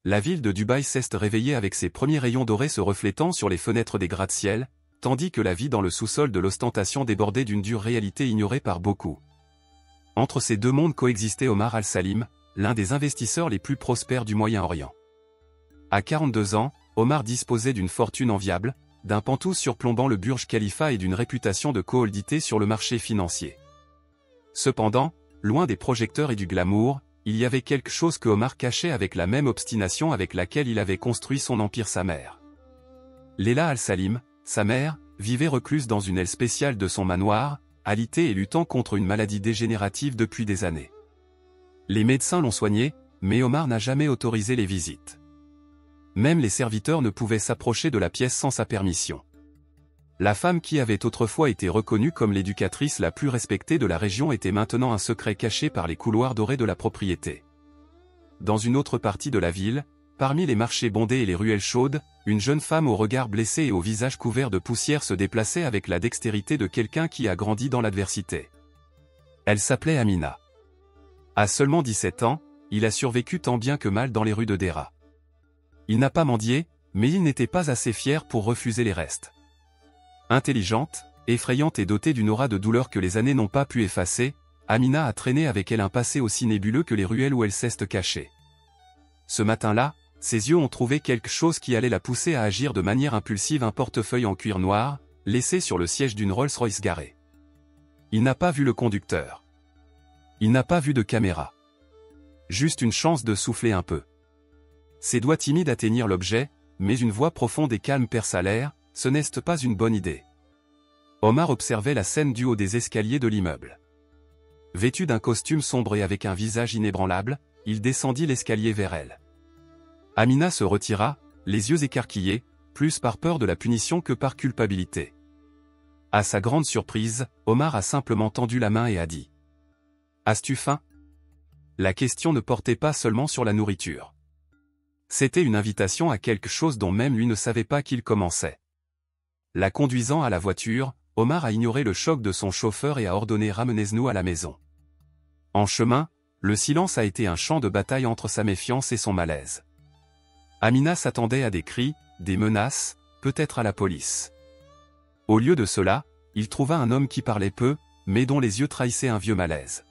la ville de Dubaï s'est réveillée avec ses premiers rayons dorés se reflétant sur les fenêtres des gratte-ciel, tandis que la vie dans le sous-sol de l'ostentation débordait d'une dure réalité ignorée par beaucoup. Entre ces deux mondes coexistait Omar Al-Salim, l'un des investisseurs les plus prospères du Moyen-Orient. À 42 ans, Omar disposait d'une fortune enviable, d'un pantouf surplombant le Burj Khalifa et d'une réputation de commodité sur le marché financier. Cependant, loin des projecteurs et du glamour, il y avait quelque chose que Omar cachait avec la même obstination avec laquelle il avait construit son empire. Sa mère. Leila Al-Salim, sa mère, vivait recluse dans une aile spéciale de son manoir, alitée et luttant contre une maladie dégénérative depuis des années. Les médecins l'ont soignée, mais Omar n'a jamais autorisé les visites. Même les serviteurs ne pouvaient s'approcher de la pièce sans sa permission. La femme qui avait autrefois été reconnue comme l'éducatrice la plus respectée de la région était maintenant un secret caché par les couloirs dorés de la propriété. Dans une autre partie de la ville, parmi les marchés bondés et les ruelles chaudes, une jeune femme au regard blessé et au visage couvert de poussière se déplaçait avec la dextérité de quelqu'un qui a grandi dans l'adversité. Elle s'appelait Amina. À seulement 17 ans, il a survécu tant bien que mal dans les rues de Dera. Il n'a pas mendié, mais il n'était pas assez fier pour refuser les restes. Intelligente, effrayante et dotée d'une aura de douleur que les années n'ont pas pu effacer, Amina a traîné avec elle un passé aussi nébuleux que les ruelles où elle s'est cachée. Ce matin-là, ses yeux ont trouvé quelque chose qui allait la pousser à agir de manière impulsive. Un portefeuille en cuir noir, laissé sur le siège d'une Rolls-Royce garée. Il n'a pas vu le conducteur. Il n'a pas vu de caméra. Juste une chance de souffler un peu. Ses doigts timides atteignirent l'objet, mais une voix profonde et calme perça l'air, ce n'est pas une bonne idée. Omar observait la scène du haut des escaliers de l'immeuble. Vêtu d'un costume sombre et avec un visage inébranlable, il descendit l'escalier vers elle. Amina se retira, les yeux écarquillés, plus par peur de la punition que par culpabilité. À sa grande surprise, Omar a simplement tendu la main et a dit : « As-tu faim ? » La question ne portait pas seulement sur la nourriture. C'était une invitation à quelque chose dont même lui ne savait pas qu'il commençait. La conduisant à la voiture, Omar a ignoré le choc de son chauffeur et a ordonné « Ramenez-nous à la maison ». En chemin, le silence a été un champ de bataille entre sa méfiance et son malaise. Amina s'attendait à des cris, des menaces, peut-être à la police. Au lieu de cela, il trouva un homme qui parlait peu, mais dont les yeux trahissaient un vieux malaise.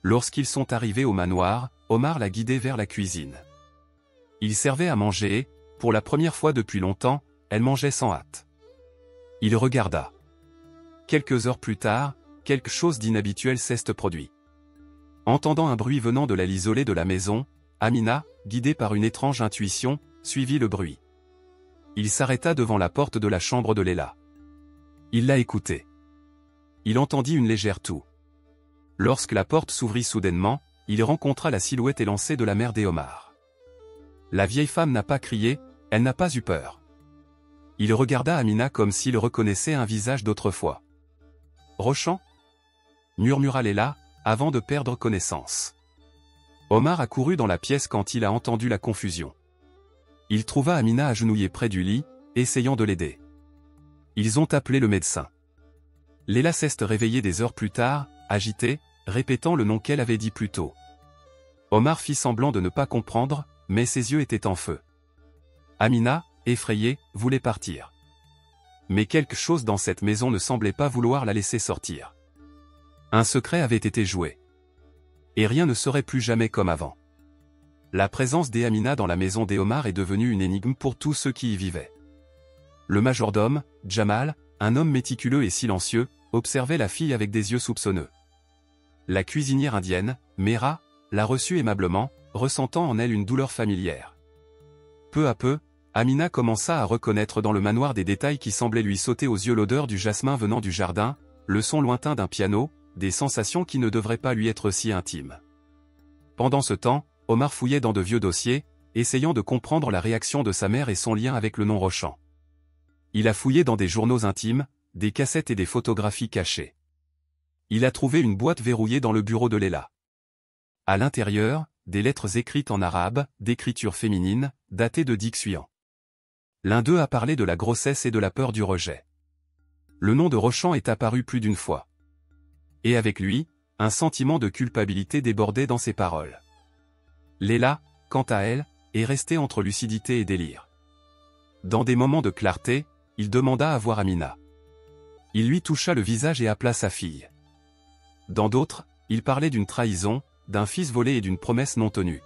Lorsqu'ils sont arrivés au manoir, Omar l'a guidé vers la cuisine. Il servait à manger et, pour la première fois depuis longtemps, elle mangeait sans hâte. Il regarda. Quelques heures plus tard, quelque chose d'inhabituel s'est produit. Entendant un bruit venant de l'aile isolée de la maison, Amina, guidée par une étrange intuition, suivit le bruit. Il s'arrêta devant la porte de la chambre de Leila. Il l'a écoutée. Il entendit une légère toux. Lorsque la porte s'ouvrit soudainement, il rencontra la silhouette élancée de la mère d'Omar. La vieille femme n'a pas crié, elle n'a pas eu peur. Il regarda Amina comme s'il reconnaissait un visage d'autrefois. « Rochant ?» murmura Leila, avant de perdre connaissance. Omar a couru dans la pièce quand il a entendu la confusion. Il trouva Amina agenouillée près du lit, essayant de l'aider. Ils ont appelé le médecin. Leila s'est réveillée des heures plus tard, agitée, répétant le nom qu'elle avait dit plus tôt. Omar fit semblant de ne pas comprendre, mais ses yeux étaient en feu. Amina, effrayée, voulait partir. Mais quelque chose dans cette maison ne semblait pas vouloir la laisser sortir. Un secret avait été joué. Et rien ne serait plus jamais comme avant. La présence d'Amina dans la maison d'Omar est devenue une énigme pour tous ceux qui y vivaient. Le majordome, Jamal, un homme méticuleux et silencieux, observait la fille avec des yeux soupçonneux. La cuisinière indienne, Mera, l'a reçue aimablement, ressentant en elle une douleur familière. Peu à peu, Amina commença à reconnaître dans le manoir des détails qui semblaient lui sauter aux yeux: l'odeur du jasmin venant du jardin, le son lointain d'un piano, des sensations qui ne devraient pas lui être si intimes. Pendant ce temps, Omar fouillait dans de vieux dossiers, essayant de comprendre la réaction de sa mère et son lien avec le nom Rochant. Il a fouillé dans des journaux intimes, des cassettes et des photographies cachées. Il a trouvé une boîte verrouillée dans le bureau de Leila. À l'intérieur, des lettres écrites en arabe, d'écriture féminine, datées de Dixuyan. L'un d'eux a parlé de la grossesse et de la peur du rejet. Le nom de Rochant est apparu plus d'une fois. Et avec lui, un sentiment de culpabilité débordait dans ses paroles. Leila, quant à elle, et restait entre lucidité et délire. Dans des moments de clarté, il demanda à voir Amina. Il lui toucha le visage et appela sa fille. Dans d'autres, il parlait d'une trahison, d'un fils volé et d'une promesse non tenue.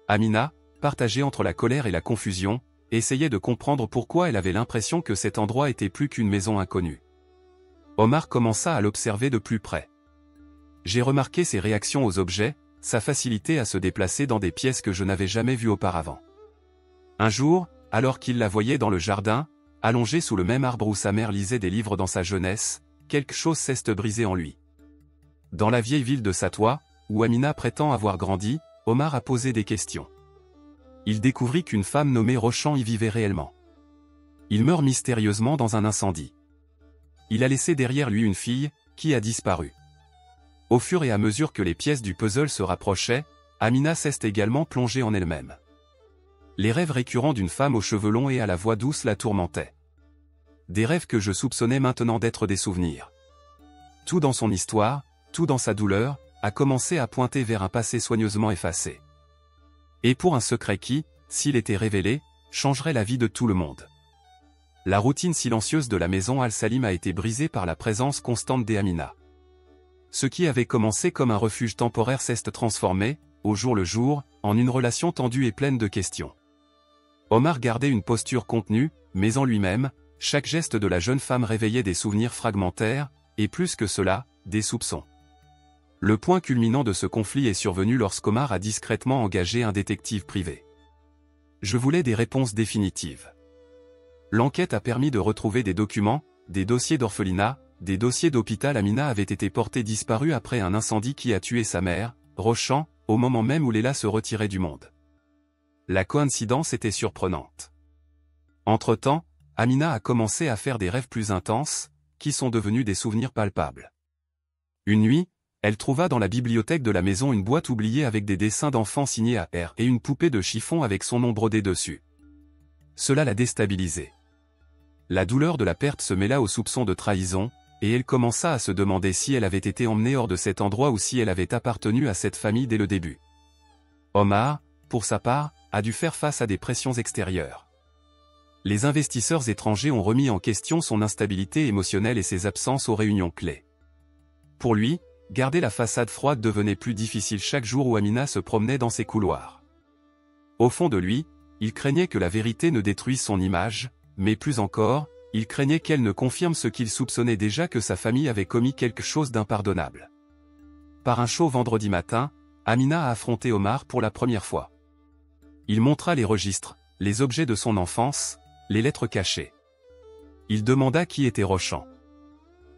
Amina, partagée entre la colère et la confusion, essayait de comprendre pourquoi elle avait l'impression que cet endroit était plus qu'une maison inconnue. Omar commença à l'observer de plus près. J'ai remarqué ses réactions aux objets, sa facilité à se déplacer dans des pièces que je n'avais jamais vues auparavant. Un jour, alors qu'il la voyait dans le jardin, allongée sous le même arbre où sa mère lisait des livres dans sa jeunesse, quelque chose s'est brisé en lui. Dans la vieille ville de Satwa, où Amina prétend avoir grandi, Omar a posé des questions. Il découvrit qu'une femme nommée Rochan y vivait réellement. Il meurt mystérieusement dans un incendie. Il a laissé derrière lui une fille, qui a disparu. Au fur et à mesure que les pièces du puzzle se rapprochaient, Amina s'est également plongée en elle-même. Les rêves récurrents d'une femme aux cheveux longs et à la voix douce la tourmentaient. Des rêves que je soupçonnais maintenant d'être des souvenirs. Tout dans son histoire, tout dans sa douleur, a commencé à pointer vers un passé soigneusement effacé. Et pour un secret qui, s'il était révélé, changerait la vie de tout le monde. La routine silencieuse de la maison Al-Salim a été brisée par la présence constante d'Amina. Ce qui avait commencé comme un refuge temporaire s'est transformé, au jour le jour, en une relation tendue et pleine de questions. Omar gardait une posture contenue, mais en lui-même, chaque geste de la jeune femme réveillait des souvenirs fragmentaires, et plus que cela, des soupçons. Le point culminant de ce conflit est survenu lorsqu'Omar a discrètement engagé un détective privé. Je voulais des réponses définitives. L'enquête a permis de retrouver des documents, des dossiers d'orphelinat, des dossiers d'hôpital. Amina avait été portée disparue après un incendie qui a tué sa mère, Rochan, au moment même où Léla se retirait du monde. La coïncidence était surprenante. Entre-temps, Amina a commencé à faire des rêves plus intenses, qui sont devenus des souvenirs palpables. Une nuit, elle trouva dans la bibliothèque de la maison une boîte oubliée avec des dessins d'enfants signés à R et une poupée de chiffon avec son nom brodé dessus. Cela l'a déstabilisée. La douleur de la perte se mêla aux soupçons de trahison, et elle commença à se demander si elle avait été emmenée hors de cet endroit ou si elle avait appartenu à cette famille dès le début. Omar, pour sa part, a dû faire face à des pressions extérieures. Les investisseurs étrangers ont remis en question son instabilité émotionnelle et ses absences aux réunions clés. Pour lui, garder la façade froide devenait plus difficile chaque jour où Amina se promenait dans ses couloirs. Au fond de lui, il craignait que la vérité ne détruise son image, mais plus encore, il craignait qu'elle ne confirme ce qu'il soupçonnait déjà, que sa famille avait commis quelque chose d'impardonnable. Par un chaud vendredi matin, Amina a affronté Omar pour la première fois. Il montra les registres, les objets de son enfance, les lettres cachées. Il demanda qui était Rochan.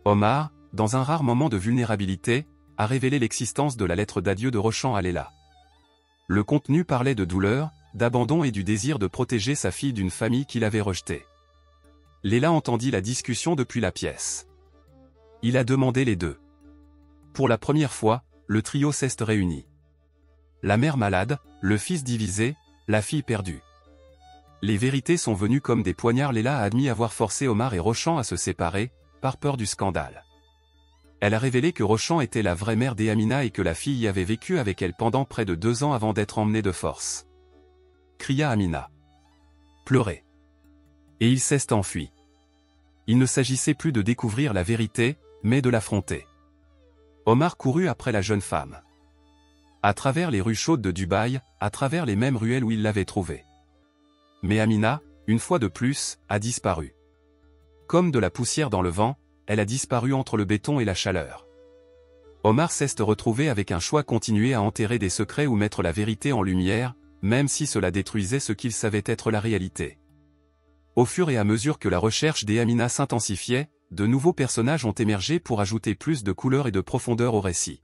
Omar, dans un rare moment de vulnérabilité, a révélé l'existence de la lettre d'adieu de Rochan à Léla. Le contenu parlait de douleur, d'abandon et du désir de protéger sa fille d'une famille qu'il avait rejetée. Léla entendit la discussion depuis la pièce. Il a demandé les deux. Pour la première fois, le trio s'est réuni. La mère malade, le fils divisé, la fille perdue. Les vérités sont venues comme des poignards. Léla a admis avoir forcé Omar et Rochan à se séparer, par peur du scandale. Elle a révélé que Rochan était la vraie mère d'Amina et que la fille y avait vécu avec elle pendant près de 2 ans avant d'être emmenée de force. Cria Amina. Pleurait. Et il s'est enfui. Il ne s'agissait plus de découvrir la vérité, mais de l'affronter. Omar courut après la jeune femme. À travers les rues chaudes de Dubaï, à travers les mêmes ruelles où il l'avait trouvée. Mais Amina, une fois de plus, a disparu. Comme de la poussière dans le vent, elle a disparu entre le béton et la chaleur. Omar s'est retrouvé avec un choix: continuer à enterrer des secrets ou mettre la vérité en lumière, même si cela détruisait ce qu'il savait être la réalité. Au fur et à mesure que la recherche d'Amina s'intensifiait, de nouveaux personnages ont émergé pour ajouter plus de couleur et de profondeur au récit.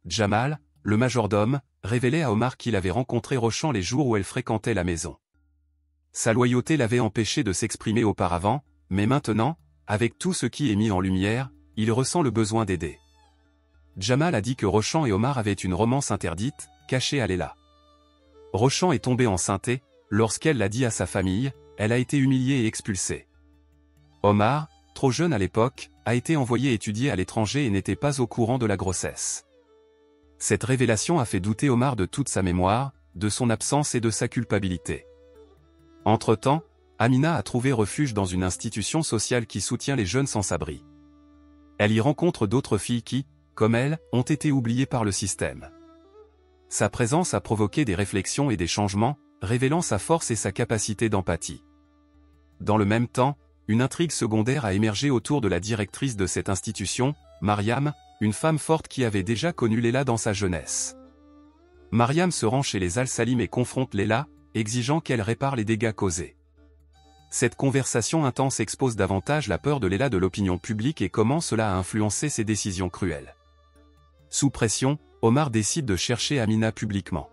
Jamal, le majordome, révélait à Omar qu'il avait rencontré Rochan les jours où elle fréquentait la maison. Sa loyauté l'avait empêché de s'exprimer auparavant, mais maintenant, avec tout ce qui est mis en lumière, il ressent le besoin d'aider. Jamal a dit que Rochan et Omar avaient une romance interdite, cachée à Léla. Rochan est tombée enceinte et, lorsqu'elle l'a dit à sa famille, elle a été humiliée et expulsée. Omar, trop jeune à l'époque, a été envoyé étudier à l'étranger et n'était pas au courant de la grossesse. Cette révélation a fait douter Omar de toute sa mémoire, de son absence et de sa culpabilité. Entre-temps, Amina a trouvé refuge dans une institution sociale qui soutient les jeunes sans-abri. Elle y rencontre d'autres filles qui, comme elle, ont été oubliées par le système. Sa présence a provoqué des réflexions et des changements, révélant sa force et sa capacité d'empathie. Dans le même temps, une intrigue secondaire a émergé autour de la directrice de cette institution, Mariam, une femme forte qui avait déjà connu Leila dans sa jeunesse. Mariam se rend chez les Al-Salim et confronte Leila, exigeant qu'elle répare les dégâts causés. Cette conversation intense expose davantage la peur de Leila de l'opinion publique et comment cela a influencé ses décisions cruelles. Sous pression, Omar décide de chercher Amina publiquement.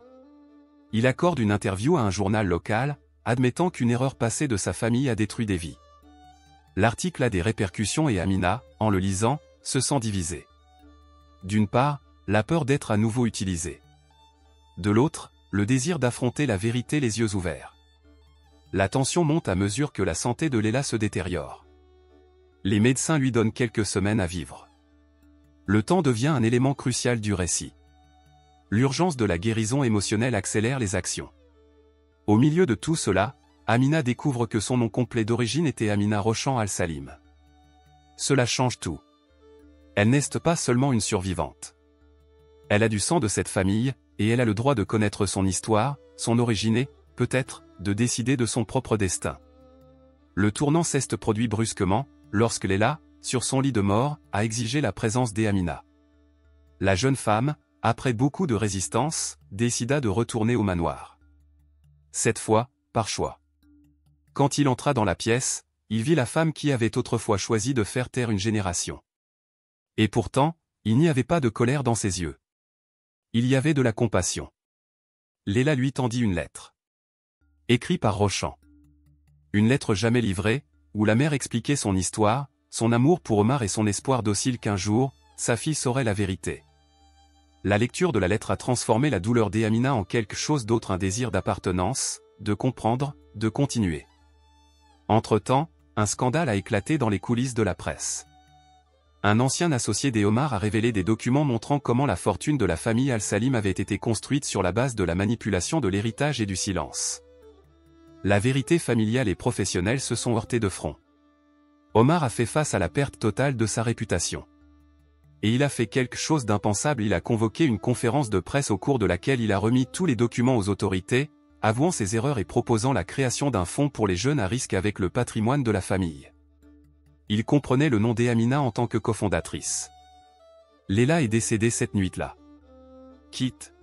Il accorde une interview à un journal local, admettant qu'une erreur passée de sa famille a détruit des vies. L'article a des répercussions et Amina, en le lisant, se sent divisée. D'une part, la peur d'être à nouveau utilisée. De l'autre, le désir d'affronter la vérité les yeux ouverts. La tension monte à mesure que la santé de Leila se détériore. Les médecins lui donnent quelques semaines à vivre. Le temps devient un élément crucial du récit. L'urgence de la guérison émotionnelle accélère les actions. Au milieu de tout cela, Amina découvre que son nom complet d'origine était Amina Rochan Al-Salim. Cela change tout. Elle n'est pas seulement une survivante. Elle a du sang de cette famille, et elle a le droit de connaître son histoire, son origine et, peut-être, de décider de son propre destin. Le tournant s'est produit brusquement, lorsque Leila, sur son lit de mort, a exigé la présence d'Amina. La jeune femme, après beaucoup de résistance, décida de retourner au manoir. Cette fois, par choix. Quand il entra dans la pièce, il vit la femme qui avait autrefois choisi de faire taire une génération. Et pourtant, il n'y avait pas de colère dans ses yeux. Il y avait de la compassion. Leila lui tendit une lettre. Écrite par Rochan. Une lettre jamais livrée, où la mère expliquait son histoire, son amour pour Omar et son espoir docile qu'un jour, sa fille saurait la vérité. La lecture de la lettre a transformé la douleur d'Amina en quelque chose d'autre, un désir d'appartenance, de comprendre, de continuer. Entre-temps, un scandale a éclaté dans les coulisses de la presse. Un ancien associé d'Omar a révélé des documents montrant comment la fortune de la famille Al-Salim avait été construite sur la base de la manipulation de l'héritage et du silence. La vérité familiale et professionnelle se sont heurtées de front. Omar a fait face à la perte totale de sa réputation. Et il a fait quelque chose d'impensable, il a convoqué une conférence de presse au cours de laquelle il a remis tous les documents aux autorités, avouant ses erreurs et proposant la création d'un fonds pour les jeunes à risque avec le patrimoine de la famille. Il comprenait le nom d'Amina en tant que cofondatrice. Leila est décédée cette nuit-là. Quitte.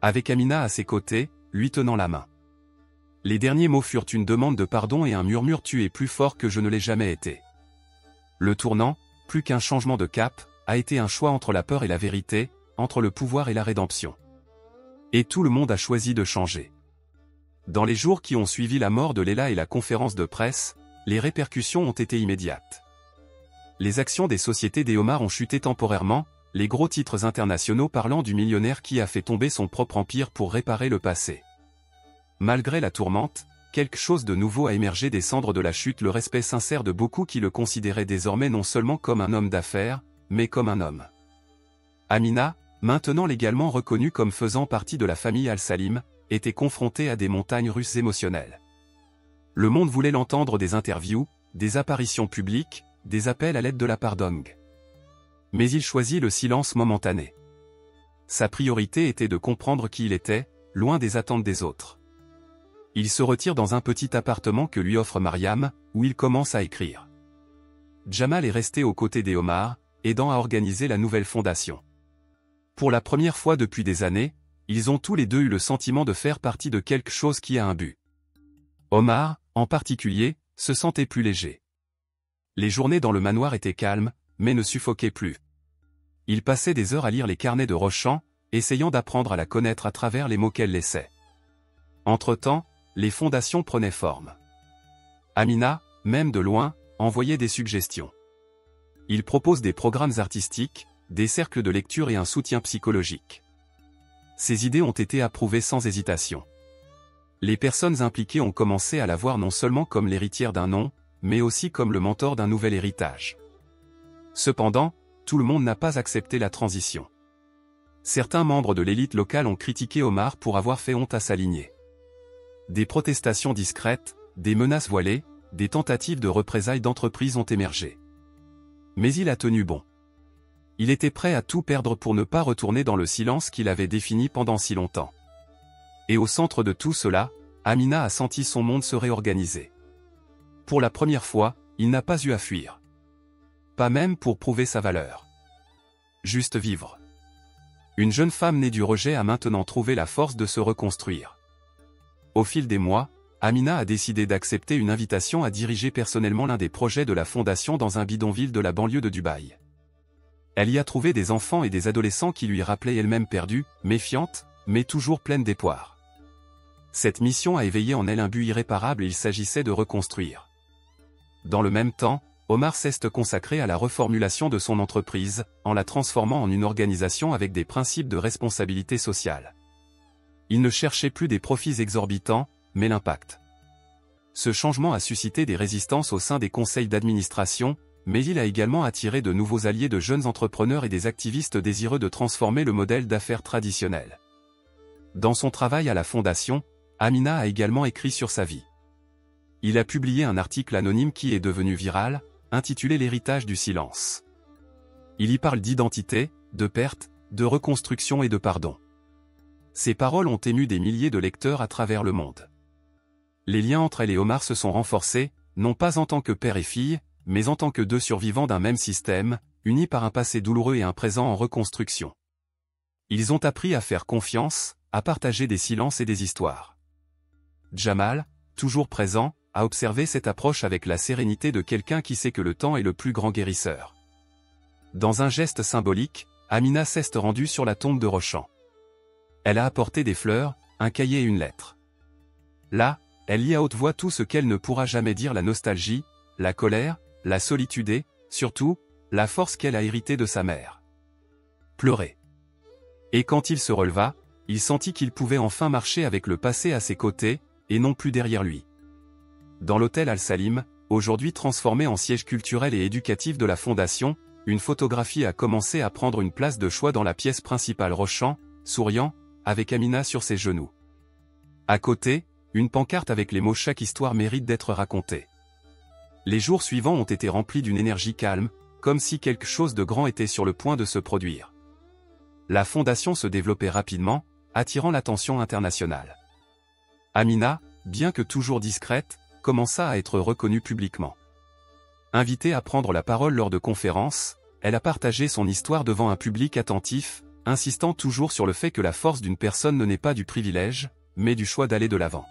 Avec Amina à ses côtés, lui tenant la main. Les derniers mots furent une demande de pardon et un murmure: tu es plus fort que je ne l'ai jamais été. Le tournant, plus qu'un changement de cap, a été un choix entre la peur et la vérité, entre le pouvoir et la rédemption. Et tout le monde a choisi de changer. Dans les jours qui ont suivi la mort de Leila et la conférence de presse, les répercussions ont été immédiates. Les actions des sociétés d'Omar ont chuté temporairement, les gros titres internationaux parlant du millionnaire qui a fait tomber son propre empire pour réparer le passé. Malgré la tourmente, quelque chose de nouveau a émergé des cendres de la chute, le respect sincère de beaucoup qui le considéraient désormais non seulement comme un homme d'affaires, mais comme un homme. Amina, maintenant légalement reconnue comme faisant partie de la famille Al-Salim, était confrontée à des montagnes russes émotionnelles. Le monde voulait l'entendre, des interviews, des apparitions publiques, des appels à l'aide de la part d'Ong. Mais il choisit le silence momentané. Sa priorité était de comprendre qui il était, loin des attentes des autres. Il se retire dans un petit appartement que lui offre Mariam, où il commence à écrire. Jamal est resté aux côtés d'Omar, aidant à organiser la nouvelle fondation. Pour la première fois depuis des années, ils ont tous les deux eu le sentiment de faire partie de quelque chose qui a un but. Omar, en particulier, se sentait plus léger. Les journées dans le manoir étaient calmes, mais ne suffoquaient plus. Il passait des heures à lire les carnets de Rochan, essayant d'apprendre à la connaître à travers les mots qu'elle laissait. Entre-temps, les fondations prenaient forme. Amina, même de loin, envoyait des suggestions. Il propose des programmes artistiques, des cercles de lecture et un soutien psychologique. Ces idées ont été approuvées sans hésitation. Les personnes impliquées ont commencé à la voir non seulement comme l'héritière d'un nom, mais aussi comme le mentor d'un nouvel héritage. Cependant, tout le monde n'a pas accepté la transition. Certains membres de l'élite locale ont critiqué Omar pour avoir fait honte à sa lignée. Des protestations discrètes, des menaces voilées, des tentatives de représailles d'entreprises ont émergé. Mais il a tenu bon. Il était prêt à tout perdre pour ne pas retourner dans le silence qu'il avait défini pendant si longtemps. Et au centre de tout cela, Amina a senti son monde se réorganiser. Pour la première fois, il n'a pas eu à fuir. Pas même pour prouver sa valeur. Juste vivre. Une jeune femme née du rejet a maintenant trouvé la force de se reconstruire. Au fil des mois, Amina a décidé d'accepter une invitation à diriger personnellement l'un des projets de la fondation dans un bidonville de la banlieue de Dubaï. Elle y a trouvé des enfants et des adolescents qui lui rappelaient elle-même perdue, méfiante, mais toujours pleine d'espoir. Cette mission a éveillé en elle un but irréparable et il s'agissait de reconstruire. Dans le même temps, Omar s'est consacré à la reformulation de son entreprise, en la transformant en une organisation avec des principes de responsabilité sociale. Il ne cherchait plus des profits exorbitants, mais l'impact. Ce changement a suscité des résistances au sein des conseils d'administration, mais il a également attiré de nouveaux alliés de jeunes entrepreneurs et des activistes désireux de transformer le modèle d'affaires traditionnel. Dans son travail à la fondation, Amina a également écrit sur sa vie. Il a publié un article anonyme qui est devenu viral, intitulé « L'héritage du silence ». Il y parle d'identité, de perte, de reconstruction et de pardon. Ses paroles ont ému des milliers de lecteurs à travers le monde. Les liens entre elle et Omar se sont renforcés, non pas en tant que père et fille, mais en tant que deux survivants d'un même système, unis par un passé douloureux et un présent en reconstruction. Ils ont appris à faire confiance, à partager des silences et des histoires. Jamal, toujours présent, a observé cette approche avec la sérénité de quelqu'un qui sait que le temps est le plus grand guérisseur. Dans un geste symbolique, Amina s'est rendue sur la tombe de Rochan. Elle a apporté des fleurs, un cahier et une lettre. Là, elle lit à haute voix tout ce qu'elle ne pourra jamais dire: la nostalgie, la colère, la solitude et, surtout, la force qu'elle a héritée de sa mère. Pleurer. Et quand il se releva, il sentit qu'il pouvait enfin marcher avec le passé à ses côtés, et non plus derrière lui. Dans l'hôtel Al-Salim, aujourd'hui transformé en siège culturel et éducatif de la fondation, une photographie a commencé à prendre une place de choix dans la pièce principale. Rochan, souriant, avec Amina sur ses genoux. À côté, une pancarte avec les mots « Chaque histoire mérite d'être racontée ». Les jours suivants ont été remplis d'une énergie calme, comme si quelque chose de grand était sur le point de se produire. La fondation se développait rapidement, attirant l'attention internationale. Amina, bien que toujours discrète, commença à être reconnue publiquement. Invitée à prendre la parole lors de conférences, elle a partagé son histoire devant un public attentif, insistant toujours sur le fait que la force d'une personne ne naît pas du privilège, mais du choix d'aller de l'avant.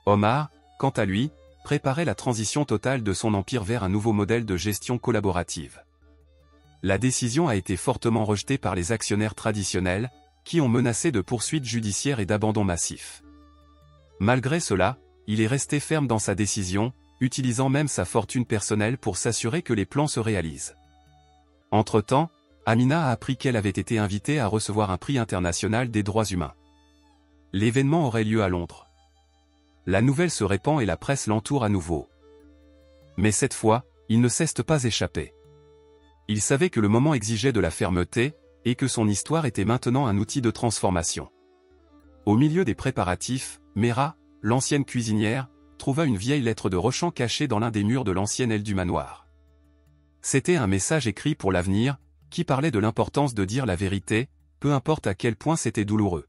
Omar, quant à lui, préparait la transition totale de son empire vers un nouveau modèle de gestion collaborative. La décision a été fortement rejetée par les actionnaires traditionnels, qui ont menacé de poursuites judiciaires et d'abandon massif. Malgré cela, il est resté ferme dans sa décision, utilisant même sa fortune personnelle pour s'assurer que les plans se réalisent. Entre-temps, Amina a appris qu'elle avait été invitée à recevoir un prix international des droits humains. L'événement aurait lieu à Londres. La nouvelle se répand et la presse l'entoure à nouveau. Mais cette fois, il ne s'est pas échappé. Il savait que le moment exigeait de la fermeté, et que son histoire était maintenant un outil de transformation. Au milieu des préparatifs, Mera, l'ancienne cuisinière, trouva une vieille lettre de Rochan cachée dans l'un des murs de l'ancienne aile du manoir. C'était un message écrit pour l'avenir, qui parlait de l'importance de dire la vérité, peu importe à quel point c'était douloureux.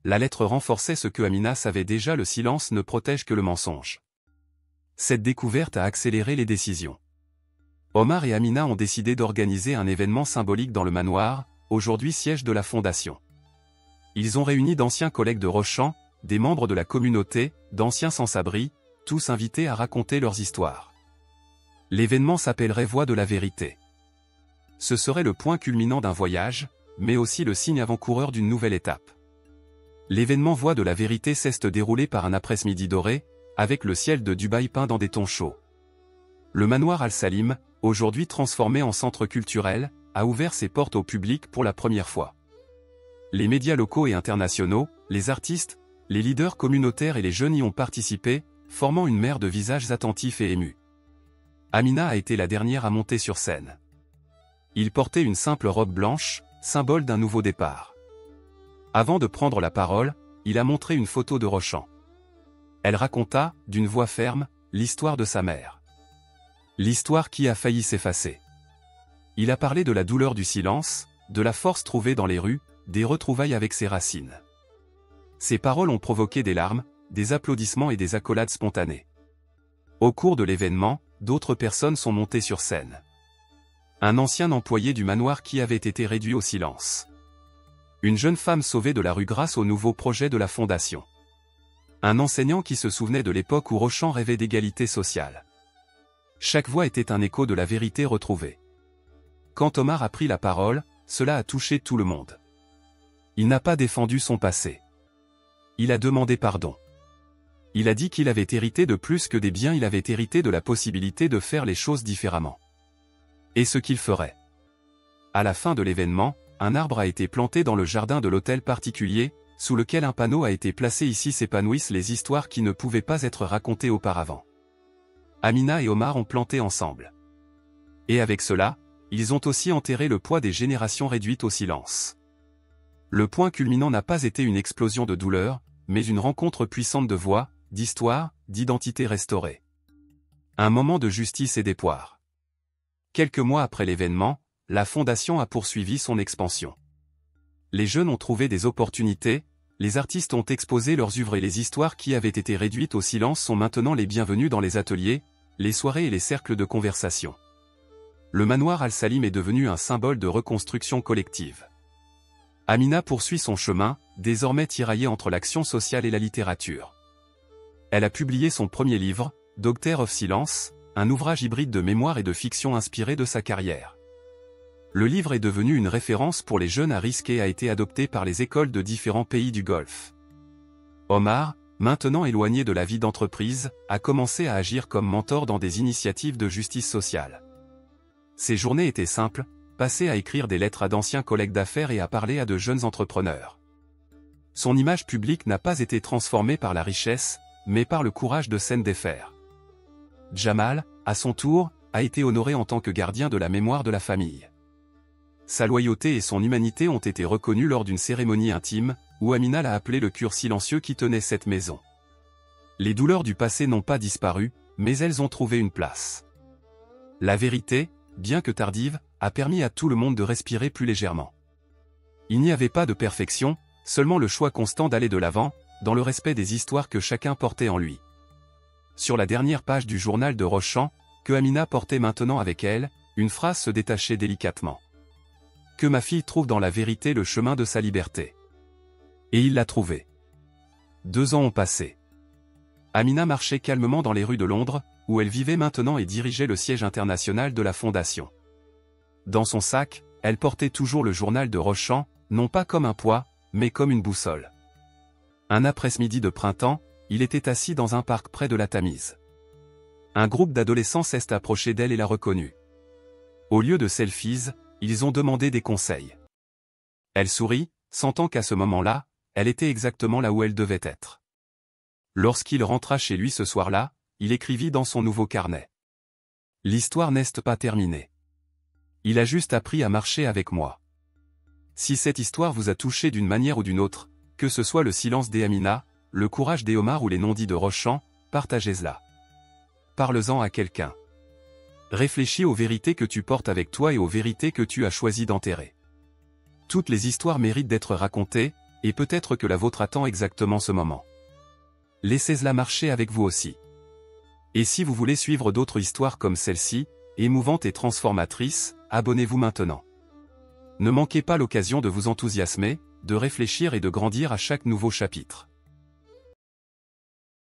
La lettre renforçait ce que Amina savait déjà: le silence ne protège que le mensonge. Cette découverte a accéléré les décisions. Omar et Amina ont décidé d'organiser un événement symbolique dans le manoir, aujourd'hui siège de la fondation. Ils ont réuni d'anciens collègues de Rochan, des membres de la communauté, d'anciens sans-abri, tous invités à raconter leurs histoires. L'événement s'appellerait Voix de la vérité. Ce serait le point culminant d'un voyage, mais aussi le signe avant-coureur d'une nouvelle étape. L'événement Voix de la vérité s'est déroulé par un après-midi doré, avec le ciel de Dubaï peint dans des tons chauds. Le manoir Al-Salim, aujourd'hui transformé en centre culturel, a ouvert ses portes au public pour la première fois. Les médias locaux et internationaux, les artistes, les leaders communautaires et les jeunes y ont participé, formant une mer de visages attentifs et émus. Amina a été la dernière à monter sur scène. Il portait une simple robe blanche, symbole d'un nouveau départ. Avant de prendre la parole, il a montré une photo de Rochant. Elle raconta, d'une voix ferme, l'histoire de sa mère. L'histoire qui a failli s'effacer. Il a parlé de la douleur du silence, de la force trouvée dans les rues, des retrouvailles avec ses racines. Ses paroles ont provoqué des larmes, des applaudissements et des accolades spontanées. Au cours de l'événement, d'autres personnes sont montées sur scène. Un ancien employé du manoir qui avait été réduit au silence. Une jeune femme sauvée de la rue grâce au nouveau projet de la fondation. Un enseignant qui se souvenait de l'époque où Rochant rêvait d'égalité sociale. Chaque voix était un écho de la vérité retrouvée. Quand Omar a pris la parole, cela a touché tout le monde. Il n'a pas défendu son passé. Il a demandé pardon. Il a dit qu'il avait hérité de plus que des biens, il avait hérité de la possibilité de faire les choses différemment. Et ce qu'il ferait. À la fin de l'événement, un arbre a été planté dans le jardin de l'hôtel particulier, sous lequel un panneau a été placé. Ici s'épanouissent les histoires qui ne pouvaient pas être racontées auparavant. Amina et Omar ont planté ensemble. Et avec cela, ils ont aussi enterré le poids des générations réduites au silence. Le point culminant n'a pas été une explosion de douleur, mais une rencontre puissante de voix, d'histoire, d'identité restaurée. Un moment de justice et d'espoir. Quelques mois après l'événement, la fondation a poursuivi son expansion. Les jeunes ont trouvé des opportunités, les artistes ont exposé leurs œuvres et les histoires qui avaient été réduites au silence sont maintenant les bienvenus dans les ateliers, les soirées et les cercles de conversation. Le manoir Al-Salim est devenu un symbole de reconstruction collective. Amina poursuit son chemin, désormais tiraillée entre l'action sociale et la littérature. Elle a publié son premier livre, Doctor of Silence, un ouvrage hybride de mémoire et de fiction inspiré de sa carrière. Le livre est devenu une référence pour les jeunes à risque et a été adopté par les écoles de différents pays du Golfe. Omar, maintenant éloigné de la vie d'entreprise, a commencé à agir comme mentor dans des initiatives de justice sociale. Ses journées étaient simples, passer à écrire des lettres à d'anciens collègues d'affaires et à parler à de jeunes entrepreneurs. Son image publique n'a pas été transformée par la richesse, mais par le courage de scène défaire. Jamal, à son tour, a été honoré en tant que gardien de la mémoire de la famille. Sa loyauté et son humanité ont été reconnues lors d'une cérémonie intime, où Amina l'a appelé le cure silencieux qui tenait cette maison. Les douleurs du passé n'ont pas disparu, mais elles ont trouvé une place. La vérité, bien que tardive, a permis à tout le monde de respirer plus légèrement. Il n'y avait pas de perfection, seulement le choix constant d'aller de l'avant, dans le respect des histoires que chacun portait en lui. Sur la dernière page du journal de Rochant, que Amina portait maintenant avec elle, une phrase se détachait délicatement. Que ma fille trouve dans la vérité le chemin de sa liberté. Et il l'a trouvé. 2 ans ont passé. Amina marchait calmement dans les rues de Londres, où elle vivait maintenant et dirigeait le siège international de la Fondation. Dans son sac, elle portait toujours le journal de Rochant, non pas comme un poids, mais comme une boussole. Un après-midi de printemps, il était assis dans un parc près de la Tamise. Un groupe d'adolescents s'est approché d'elle et l'a reconnue. Au lieu de selfies, ils ont demandé des conseils. Elle sourit, sentant qu'à ce moment-là, elle était exactement là où elle devait être. Lorsqu'il rentra chez lui ce soir-là, il écrivit dans son nouveau carnet. L'histoire n'est pas terminée. Il a juste appris à marcher avec moi. Si cette histoire vous a touché d'une manière ou d'une autre, que ce soit le silence d'Amina, le courage d'Omar ou les non-dits de Rochant, partagez-la. Parle-en à quelqu'un. Réfléchis aux vérités que tu portes avec toi et aux vérités que tu as choisi d'enterrer. Toutes les histoires méritent d'être racontées, et peut-être que la vôtre attend exactement ce moment. Laissez-la marcher avec vous aussi. Et si vous voulez suivre d'autres histoires comme celle-ci, émouvantes et transformatrices, abonnez-vous maintenant. Ne manquez pas l'occasion de vous enthousiasmer, de réfléchir et de grandir à chaque nouveau chapitre.